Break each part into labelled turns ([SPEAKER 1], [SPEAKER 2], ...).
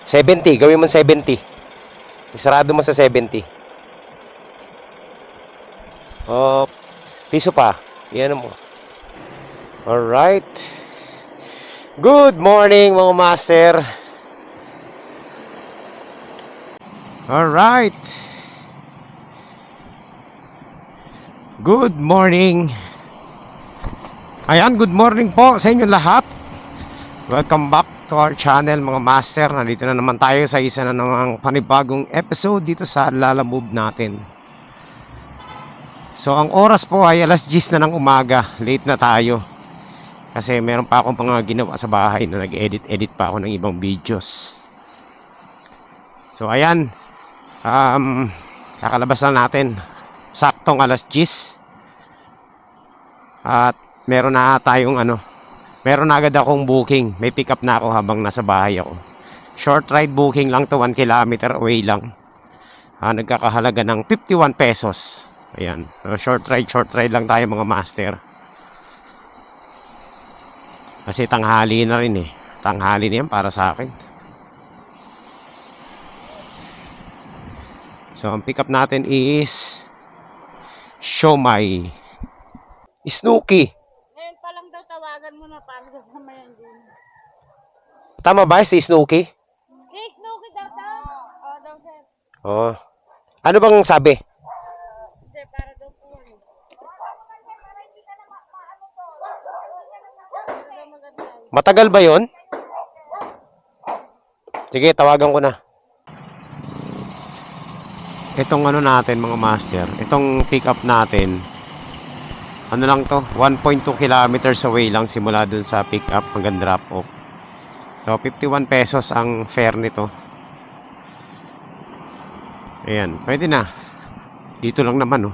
[SPEAKER 1] 70, gawin mo 70. Isarado mo sa 70. Oh, piso pa. Yan mo. Alright. Good morning mga master. Alright. Good morning. Ayan, good morning po sa inyo lahat. Welcome back to our channel mga master. Nandito na naman tayo sa isa na namang panibagong episode dito sa Lala Move natin. So ang oras po ay alas 10 na ng umaga. Late na tayo kasi meron pa akong mga ginawa sa bahay na nag-edit pa ako ng ibang videos. So ayan, kakalabas na natin saktong alas 10. At meron na tayong meron na agad akong booking. May pick up na ako habang nasa bahay ako. Short ride booking lang to, 1 kilometer away lang. Nagkakahalaga ng 51 pesos. Ayan, short ride lang tayo mga master. Kasi tanghali na rin eh. Tanghali na yan para sa akin. So ang pick up natin is Siomai. Snooki.
[SPEAKER 2] Ngayon pa lang daw tawagan mo na paano sa samayan din.
[SPEAKER 1] Tama ba si Snooki?
[SPEAKER 2] Hey, Snooki daw daw. Oo daw sir.
[SPEAKER 1] Oh. Ano bang sabi?
[SPEAKER 2] Hindi, para daw po.
[SPEAKER 1] Matagal ba yon? Sige, tawagan ko na. Itong natin mga master, itong pick up natin, ano lang to, 1.2 kilometers away lang simula dun sa pick up hanggang drop off. So 51 pesos ang fare nito. Ayan, pwede na. Dito lang naman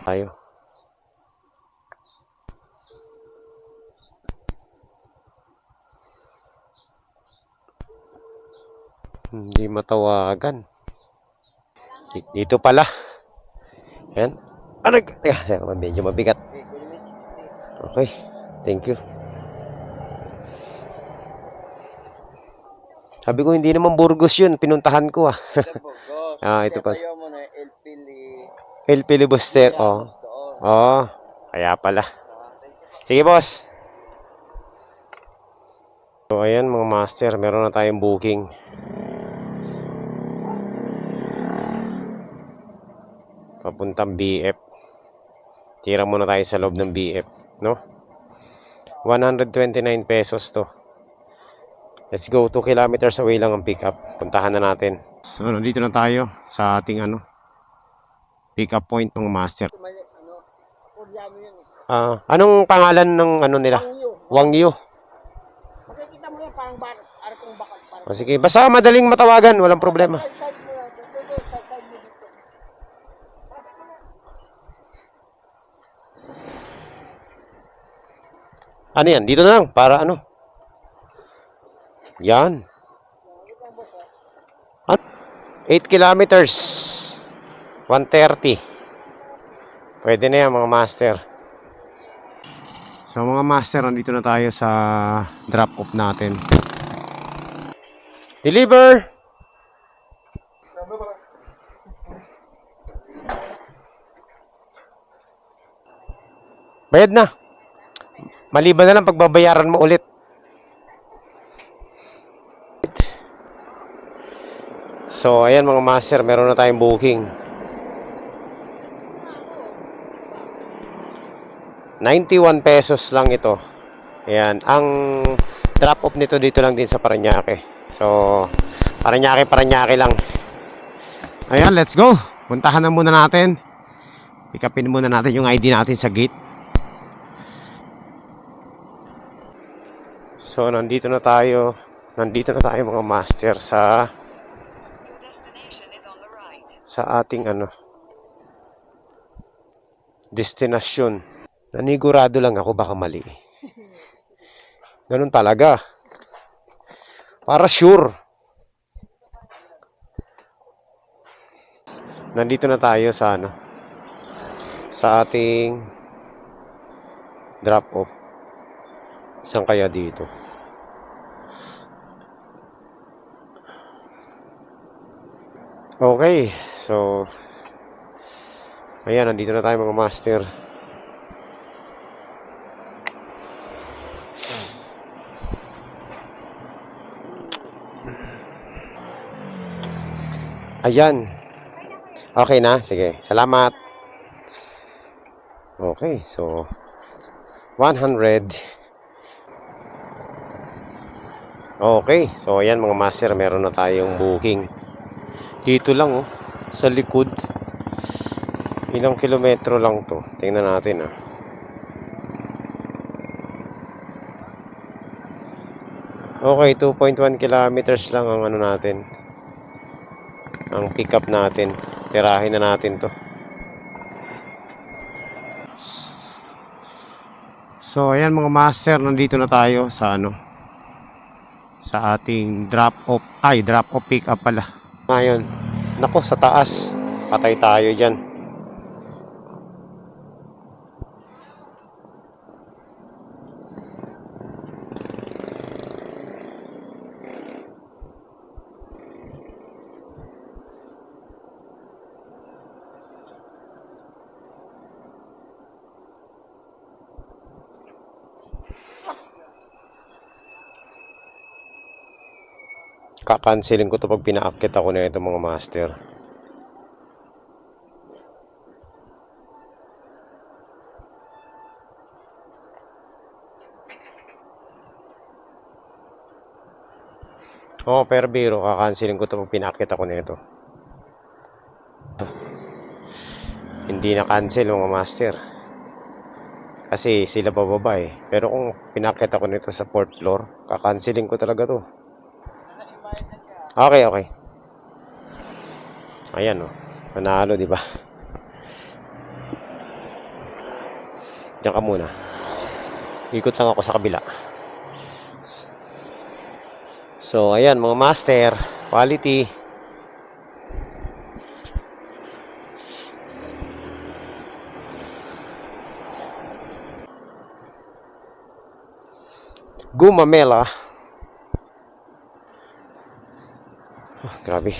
[SPEAKER 1] tayo. Hindi matawagan. Dito pala. Ayan. Teka, medyo mabigat. Okay. Thank you. Sabi ko hindi naman Burgos yun. Pinuntahan ko ito pa. El Filibuster. Oh. Kaya pala. Sige boss. So ayan mga master. Meron na tayong booking. Papuntang BF. Tira muna tayo sa loob ng BF, no? 129 pesos to. Let's go, 2 kilometers away lang ang pick up. Puntahan na natin. So, dito na tayo sa ating pick up point ng master. Anong pangalan ng nila? Wangyu.
[SPEAKER 2] Makikita mo yan parang aratong bakal.
[SPEAKER 1] Sige, basta madaling matawagan, walang problema. Ano yan? Dito na lang. Para Yan. 8 kilometers. 130. Pwede na yan mga master. So mga master, nandito na tayo sa drop off natin. Deliver! Bayad na. Maliban na lang pagbabayaran mo ulit. So, ayan mga master, meron na tayong booking. 91 pesos lang ito. Ayan, ang drop off nito dito lang din sa Parañaque. So, Parañaque lang. Ayan, let's go. Puntahan na muna natin. Pick upin muna natin yung ID natin sa gate. So, nandito na tayo mga master sa ating destinasyon. Nanigurado lang ako baka mali. Ganun talaga. Para sure. Nandito na tayo sa sa ating drop off. Saan kaya dito? Okay, so ayan, nandito na tayo mga master. Ayan. Okay na? Sige. Salamat. Okay, so 100. Okay, so ayan mga master, meron na tayong booking. Dito lang oh, sa likod. Ilang kilometro lang to. Tingnan natin ah. Okay, 2.1 kilometers lang ang ano natin. Ang pick up natin. Tirahin na natin to. So ayan mga master, nandito na tayo sa ano, sa ating drop off pick up pala. Ngayon, nako sa taas. Patay tayo diyan. Kakansilin ko to pag pinaakit ako na ito mga master. Oo, pero biro, kakansilin ko to pag pinaakit ako na ito. Hindi na cancel mga master. Kasi sila bababa eh. Pero kung pinakit ako nito sa 4th floor, kakansilin ko talaga to. Okay, okay. Ayan oh. Panalo, di ba? Diyan ka muna. Ikot lang ako sa kabila. So, ayan mga master. Quality. Gumamela. Oh, grabe.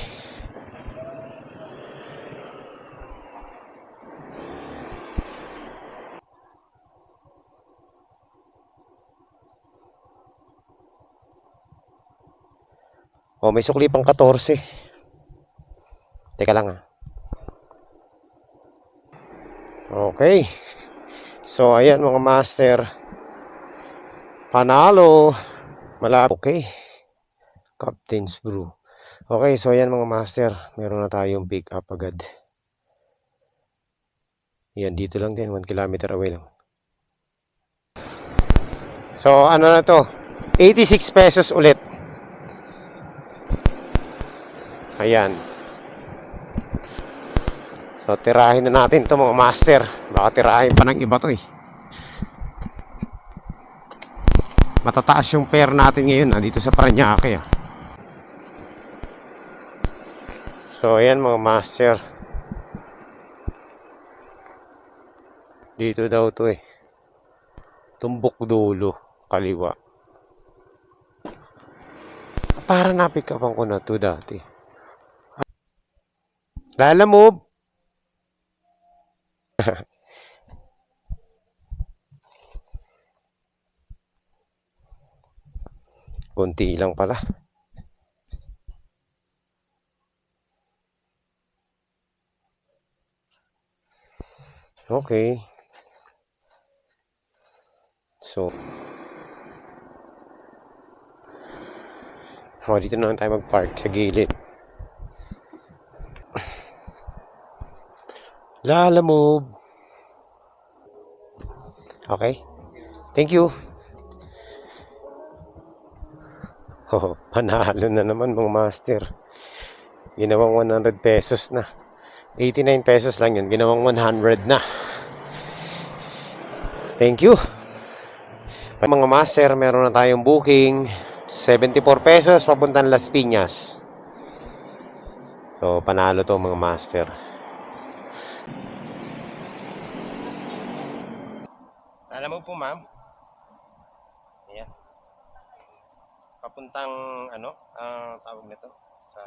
[SPEAKER 1] Oh, may sukli pang 14. Teka lang ah. Okay. So, ayan mga master. Panalo. Okay. Captain's Brew. Okay, so ayan mga master. Meron na tayong pick up agad. Yan, dito lang din. 1 kilometer away lang. So, ano na to? 86 pesos ulit. Ayan. So, tirahin na natin to mga master. Baka tirahin pa ng iba to eh. Matataas yung pair natin ngayon dito sa Parañaque ah. So, ayan mga master. Dito daw to eh. Tumbok dulo. Kaliwa. Para na-pick upan ko na to dati. Lala move. Kunti lang pala. Okay. So, dito na lang tayo mag-park sa gilid. Lala move. Okay. Thank you. Oh, panalo na naman mga master. Ginawang 100 pesos na. 89 pesos lang yun. Ginawang 100 na. Thank you. Mga master, meron na tayong booking. 74 pesos papuntang Las Piñas. So, panalo to mga master. Alam mo po ma'am? Ayan. Papuntang ano, tawag nito sa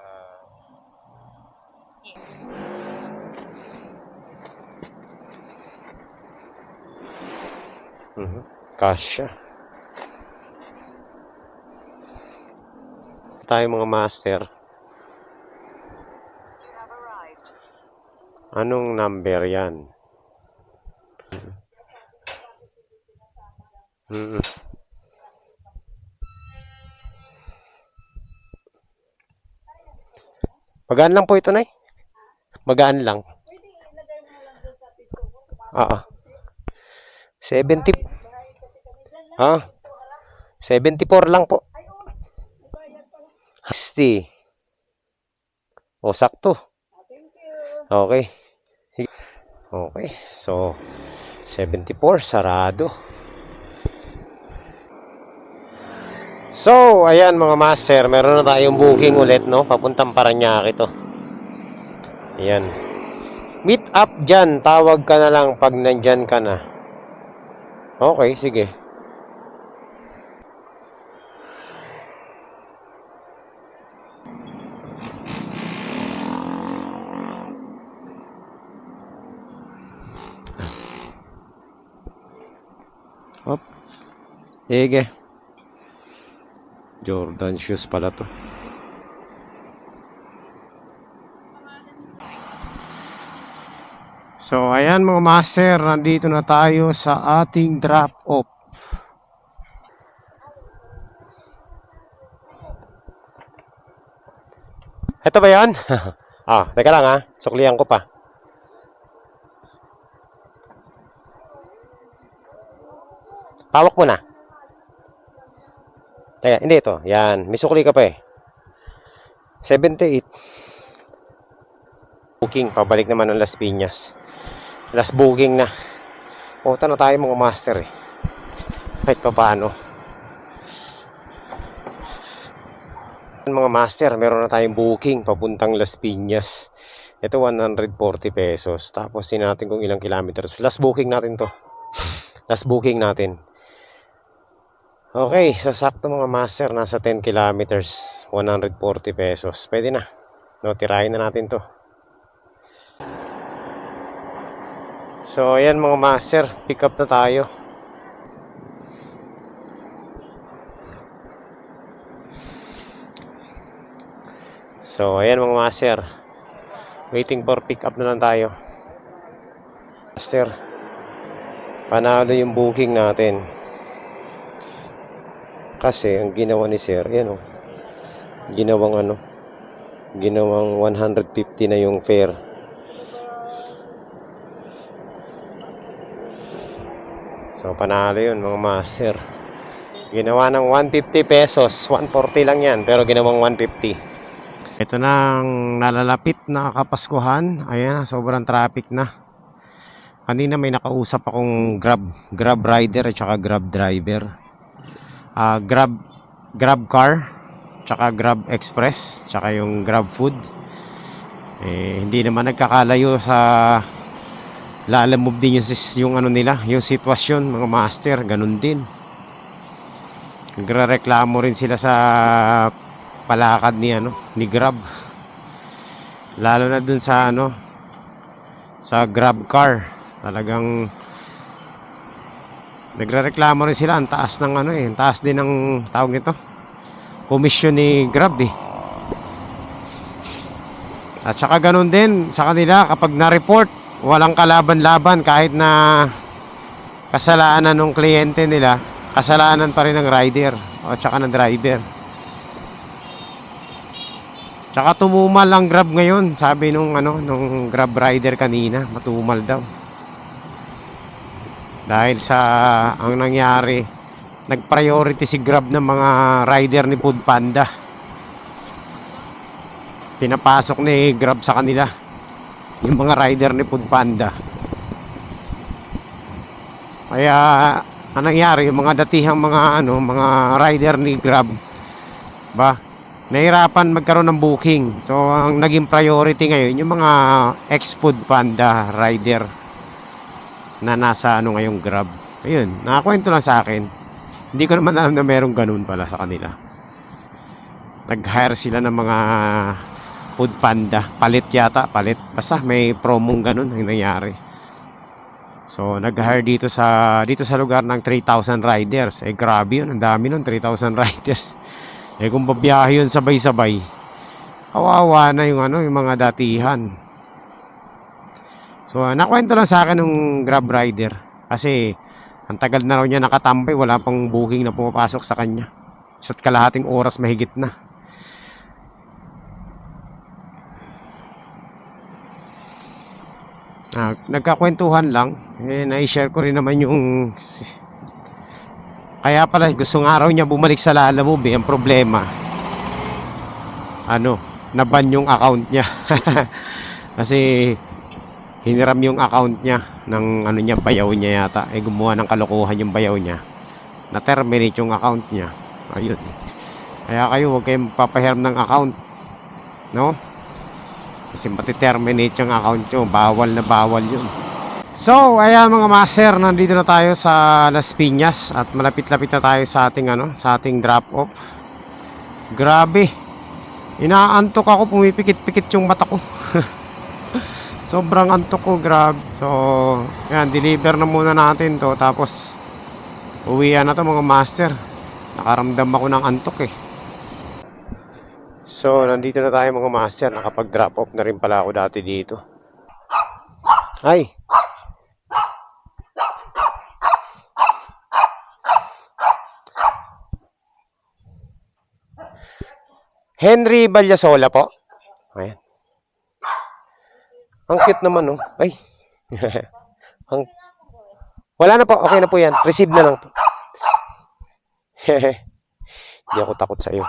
[SPEAKER 1] Kasya. Tayo mga master. Anong number yan? Magaan lang po ito, Nay. Magaan lang. Oo. 70. 74 lang po. 60. O, sakto. Okay. Okay. So, 74, sarado. So, ayan mga master, meron na tayong booking ulit, no? Papuntang Parañaque to. Ayan. Meet up dyan. Tawag ka na lang pag nandyan ka na. Okay, sige. Hop. Sige. Jordan shoes pala to. So, ayan mga master, nandito na tayo sa ating drop-off. Ito ba yan? Teka lang suklihan ko pa. Hawak mo na. Teka, hindi ito. Yan, may sukli ka pa eh. 78. Booking, pabalik naman ng Las Piñas. Last booking na. Punta na tayo mga master eh. Kahit pa paano. Mga master, meron na tayong booking papuntang Las Piñas. Ito 140 pesos. Tapos din natin kung ilang kilometers. Last booking natin to. Last booking natin. Okay, so sakto mga master, nasa 10 kilometers, 140 pesos. Pwede na. No, tirahin na natin to. So, ayan mga master, pick up na tayo. So, ayan mga master, waiting for pick up na lang tayo. Master, panalo yung booking natin. Kasi, ang ginawa ni sir, ayan ginawang ginawang 150 na yung fare. So, panalo yun mga master. Ginawa ng 150 pesos. 140 lang yan, pero ginawang 150. Ito na ang nalalapit na Kapaskuhan. Ayan, sobrang traffic na. Kanina may nakausap akong Grab rider at saka Grab driver. Grab car, tsaka Grab Express, tsaka yung Grab food. Hindi naman nagkakalayo sa lalamove din yung nila, yung sitwasyon mga master, ganun din. Nagrereklamo rin sila sa palakad ni Grab. Lalo na dun sa sa Grab car. Talagang nagrereklamo rin sila, ang taas ng ang taas din ng tawag nito, komisyon ni Grab eh. At saka ganun din sa kanila, kapag na-report, walang kalaban-laban kahit na kasalanan ng kliyente nila, kasalanan pa rin ng rider o tsaka ng driver. Tsaka tumumal ang Grab ngayon, sabi nung Grab rider kanina, matumal daw. Dahil sa ang nangyari, nag-priority si Grab ng mga rider ni Foodpanda. Pinapasok ni Grab sa kanila yung mga rider ni Foodpanda. Kaya ang nangyari, yung mga datihang mga rider ni Grab nahirapan magkaroon ng booking. So ang naging priority ngayon yung mga ex-Foodpanda rider na nasa ngayong Grab. Ayun, nakakwento lang sa akin. Hindi ko naman alam na merong ganun pala sa kanila. Nag-hire sila ng mga Food Panda. Palit yata, palit. Basta may promong ganun ang nangyari. So, nag-hire dito sa lugar ng 3,000 riders. Eh, grabe yun. Ang dami nun, 3,000 riders. Eh, kung babiyahe yun sabay-sabay, kawawa na yung mga datihan. So, nakwento lang sa akin ng Grab rider. Kasi, ang tagal na raw niya nakatambay, wala pang booking na pumapasok sa kanya. Isa't kalahating oras mahigit na. Nagkakwentuhan lang. Eh, na-share ko rin naman yung... Kaya pala, gusto nga raw niya bumalik sa Lalamove. Ang problema, naban yung account niya. Kasi, hiniram yung account niya ng bayaw niya yata. Eh, gumawa ng kalokohan yung bayaw niya. Na-terminate yung account niya. Ayun. Kaya kayo, huwag kayong papahiram ng account. No? Kasi mati-terminate yung account nyo. Bawal na bawal yun. So, ayan mga master, nandito na tayo sa Las Piñas at malapit-lapit na tayo sa ating drop-off. Grabe. Inaantok ako, pumipikit-pikit yung mata ko. Sobrang antok ko, grabe. So, ayan, deliver na muna natin to. Tapos, uwian na to mga master. Nakaramdam ako ng antok eh. So, nandito na tayo mga master. Nakapag-drop off na rin pala ako dati dito. Ay! Henry Valyasola po. Ayan. Ang cute naman, no? Ay! Wala na po. Okay na po yan. Receive na lang po. Hindi ako takot sa iyo.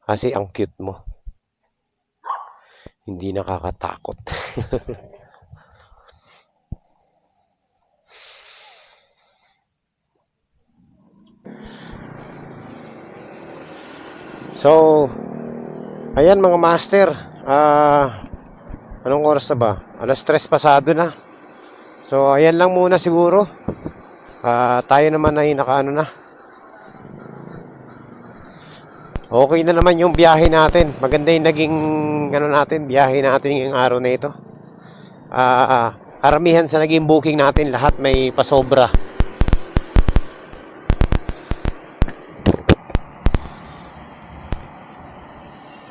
[SPEAKER 1] Kasi ang cute mo. Hindi nakakatakot. So, ayan mga master. Anong oras na ba? 3:00 pasado na. So, ayan lang muna siguro. Tayo naman ay nakaano na. Okay na naman yung biyahe natin. Maganda yung naging biyahe natin yung araw na ito. Karamihan sa naging booking natin, lahat may pasobra.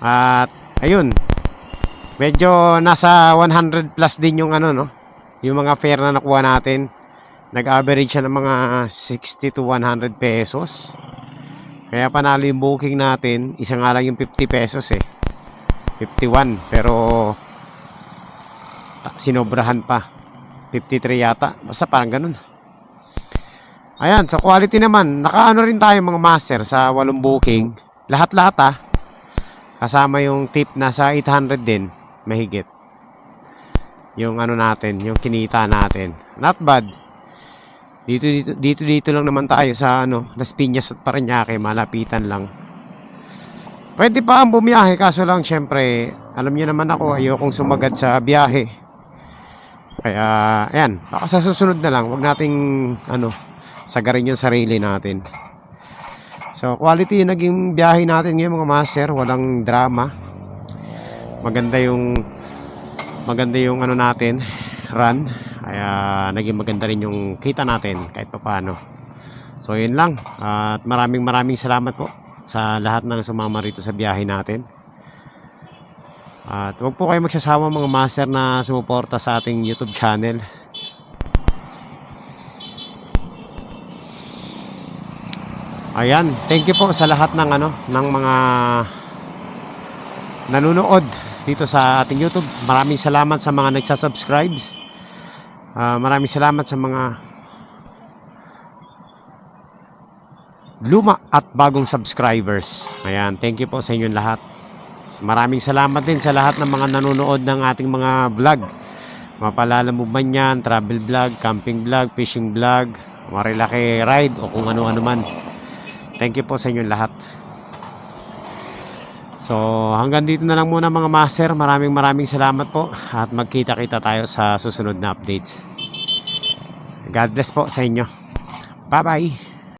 [SPEAKER 1] At ayun. Medyo nasa 100 plus din yung yung mga fare na nakuha natin. Nag-average siya ng mga 60 to 100 pesos. Kaya panalo yung booking natin. Isa nga lang yung 50 pesos eh. 51. Pero sinobrahan pa. 53 yata. Basta parang ganun. Ayan, sa quality naman. Nakaano rin tayo mga master sa 8 booking. Lahat-lahat kasama yung tip nasa 800 din. Mahigit. Yung natin. Yung kinita natin. Not bad. Dito lang naman tayo sa Las Piñas at Parañaque, malapitan lang. Pwede pa ang bumiyahe kaso lang syempre, alam niyo naman ako, ayokong sumagad sa biyahe. Kaya ayan, baka sa susunod na lang, wag nating sagarin yung sarili natin. So, quality yung naging biyahe natin ngayon mga master, walang drama. Maganda yung natin, run. Kaya naging maganda rin yung kita natin kahit pa paano. So yun lang. At maraming salamat po sa lahat ng sumama rito sa biyahe natin. At huwag po kayo magsasawa mga master na sumuporta sa ating YouTube channel. Ayan, thank you po sa lahat ng ng mga nanonood dito sa ating YouTube. Maraming salamat sa mga nagsasubscribes. Maraming salamat sa mga luma at bagong subscribers. Ayan, thank you po sa inyong lahat. Maraming salamat din sa lahat ng mga nanonood ng ating mga vlog. Mapalala mo ba yan, travel vlog, camping vlog, fishing vlog, Marilaki ride o kung ano-ano man. Thank you po sa inyong lahat. So, hanggang dito na lang muna mga master. Maraming salamat po. At magkita-kita tayo sa susunod na updates. God bless po sa inyo. Bye-bye.